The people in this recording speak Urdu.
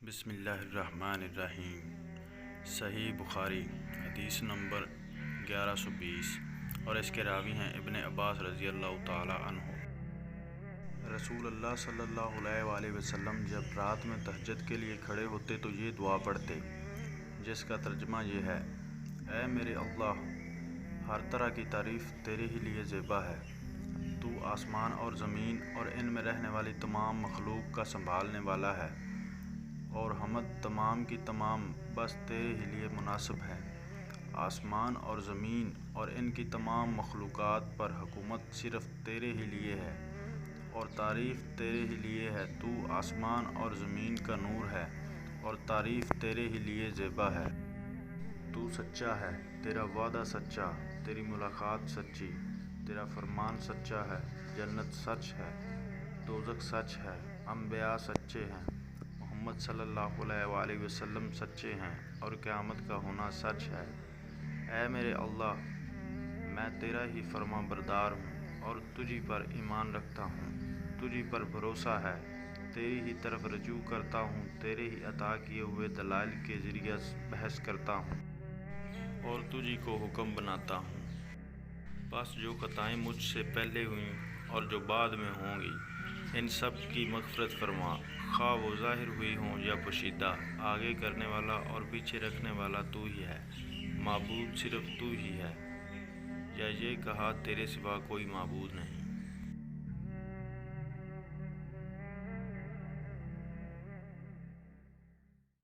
بسم اللہ الرحمن الرحیم۔ صحیح بخاری حدیث نمبر 1120 اور اس کے راوی ہیں ابن عباس رضی اللہ تعالی عنہ۔ رسول اللہ صلی اللہ علیہ وآلہ وسلم جب رات میں تہجد کے لیے کھڑے ہوتے تو یہ دعا پڑھتے، جس کا ترجمہ یہ ہے: اے میرے اللہ، ہر طرح کی تعریف تیرے ہی لیے زیبا ہے۔ تو آسمان اور زمین اور ان میں رہنے والی تمام مخلوق کا سنبھالنے والا ہے، اور حمد تمام کی تمام بس تیرے ہی لیے مناسب ہے۔ آسمان اور زمین اور ان کی تمام مخلوقات پر حکومت صرف تیرے ہی لیے ہے، اور تعریف تیرے ہی لیے ہے۔ تو آسمان اور زمین کا نور ہے، اور تعریف تیرے ہی لیے زیبا ہے۔ تو سچا ہے، تیرا وعدہ سچا، تیری ملاقات سچی، تیرا فرمان سچا ہے، جنت سچ ہے، دوزخ سچ ہے، انبیاء سچے ہیں، محمد صلی اللہ علیہ وآلہ وسلم سچے ہیں، اور قیامت کا ہونا سچ ہے۔ اے میرے اللہ، میں تیرا ہی فرما بردار ہوں اور تجھی پر ایمان رکھتا ہوں، تجھی پر بھروسہ ہے، تیری ہی طرف رجوع کرتا ہوں، تیرے ہی عطا کیے ہوئے دلائل کے ذریعہ بحث کرتا ہوں، اور تجھی کو حکم بناتا ہوں۔ بس جو خطائیں مجھ سے پہلے ہوئیں اور جو بعد میں ہوں گی، ان سب کی مغفرت فرما، خواہ وہ ظاہر ہوئی ہوں یا پوشیدہ۔ آگے کرنے والا اور پیچھے رکھنے والا تو ہی ہے، معبود صرف تو ہی ہے، یا یہ کہا تیرے سوا کوئی معبود نہیں۔